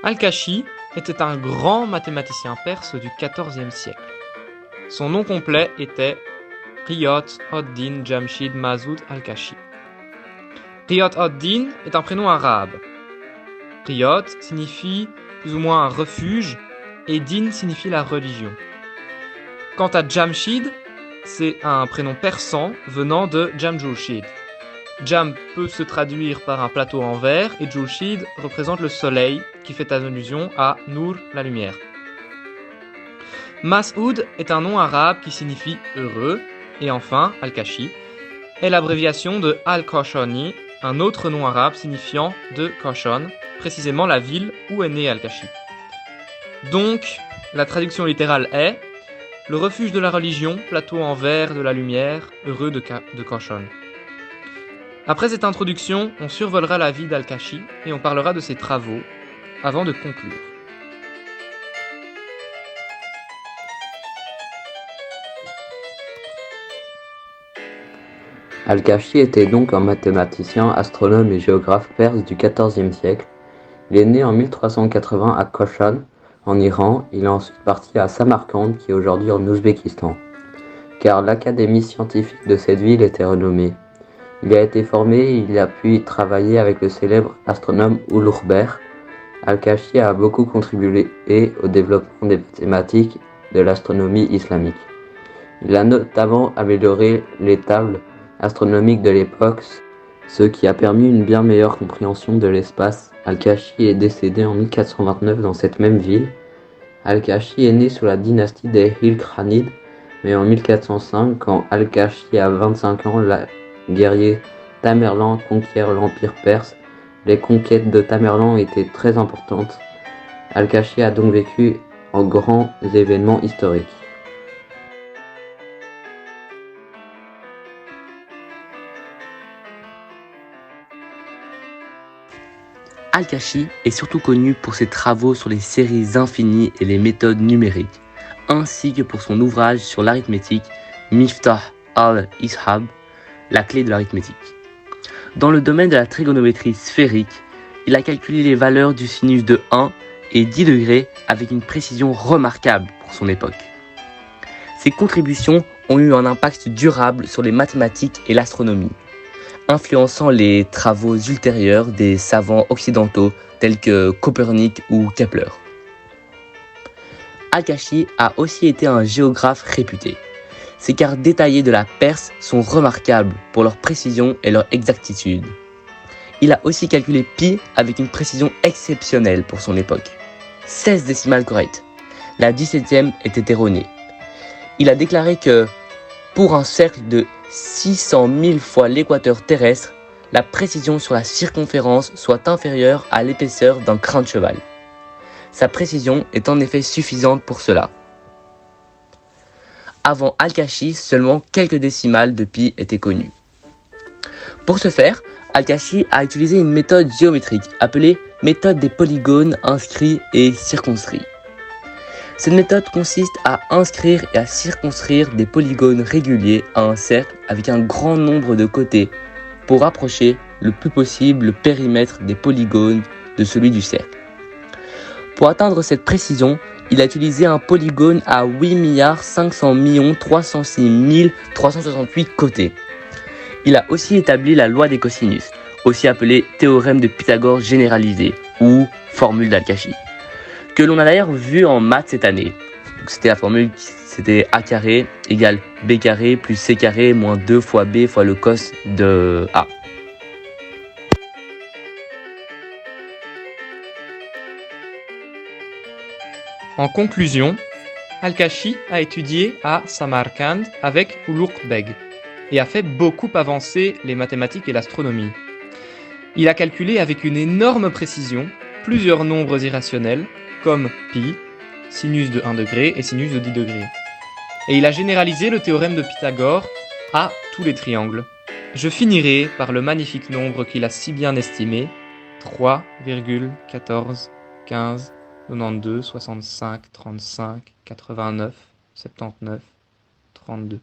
Al-Kashi était un grand mathématicien perse du XIVe siècle. Son nom complet était Riyad ad-Din Jamshid Masoud Al-Kashi. Riyad ad-Din est un prénom arabe. Riyad signifie plus ou moins un refuge et Din signifie la religion. Quant à Jamshid, c'est un prénom persan venant de Jamjulshid. Jam peut se traduire par un plateau en verre et Julshid représente le soleil qui fait allusion à Nour, la lumière. Mas'oud est un nom arabe qui signifie heureux et enfin Al-Kashi est l'abréviation de Al-Kashani, un autre nom arabe signifiant de Kashan, précisément la ville où est né Al-Kashi. Donc, la traduction littérale est le refuge de la religion, plateau en verre de la lumière, heureux de Kashan. Après cette introduction, on survolera la vie d'Al-Kashi et on parlera de ses travaux avant de conclure. Al-Kashi était donc un mathématicien, astronome et géographe perse du XIVe siècle. Il est né en 1380 à Kashan, en Iran. Il est ensuite parti à Samarcande, qui est aujourd'hui en Ouzbékistan, car l'académie scientifique de cette ville était renommée. Il a été formé et il a pu travailler avec le célèbre astronome Ulugh-Ber. Al-Kashi a beaucoup contribué au développement des mathématiques de l'astronomie islamique. Il a notamment amélioré les tables astronomiques de l'époque, ce qui a permis une bien meilleure compréhension de l'espace. Al-Kashi est décédé en 1429 dans cette même ville. Al-Kashi est né sous la dynastie des Ilkhanides, mais en 1405, quand Al-Kashi a 25 ans, le guerrier Tamerlan conquiert l'empire perse. Les conquêtes de Tamerlan étaient très importantes. Al-Kashi a donc vécu en grands événements historiques. Al-Kashi est surtout connu pour ses travaux sur les séries infinies et les méthodes numériques, ainsi que pour son ouvrage sur l'arithmétique Miftah al-Ishab, la clé de l'arithmétique. Dans le domaine de la trigonométrie sphérique, il a calculé les valeurs du sinus de 1 et 10 degrés avec une précision remarquable pour son époque. Ses contributions ont eu un impact durable sur les mathématiques et l'astronomie, influençant les travaux ultérieurs des savants occidentaux tels que Copernic ou Kepler. Al-Kashi a aussi été un géographe réputé. Ses cartes détaillées de la Perse sont remarquables pour leur précision et leur exactitude. Il a aussi calculé pi avec une précision exceptionnelle pour son époque. 16 décimales correctes. La 17e était erronée. Il a déclaré que pour un cercle de 600 000 fois l'équateur terrestre, la précision sur la circonférence soit inférieure à l'épaisseur d'un crin de cheval. Sa précision est en effet suffisante pour cela. Avant Al-Kashi, seulement quelques décimales de pi étaient connues. Pour ce faire, Al-Kashi a utilisé une méthode géométrique appelée méthode des polygones inscrits et circonscrits. Cette méthode consiste à inscrire et à circonscrire des polygones réguliers à un cercle avec un grand nombre de côtés pour rapprocher le plus possible le périmètre des polygones de celui du cercle. Pour atteindre cette précision, il a utilisé un polygone à 8 500 306 368 côtés. Il a aussi établi la loi des cosinus, aussi appelée théorème de Pythagore généralisé ou formule d'Al-Kashi, que l'on a d'ailleurs vu en maths cette année. Donc c'était la formule, c'était A carré égale B carré plus C carré moins 2 fois B fois le cos de A. En conclusion, Al-Kashi a étudié à Samarcande avec Ulugh Beg et a fait beaucoup avancer les mathématiques et l'astronomie. Il a calculé avec une énorme précision plusieurs nombres irrationnels comme pi, sinus de 1 degré et sinus de 10 degrés. Et il a généralisé le théorème de Pythagore à tous les triangles. Je finirai par le magnifique nombre qu'il a si bien estimé, 3,14, 15, 92, 65, 35, 89, 79, 32.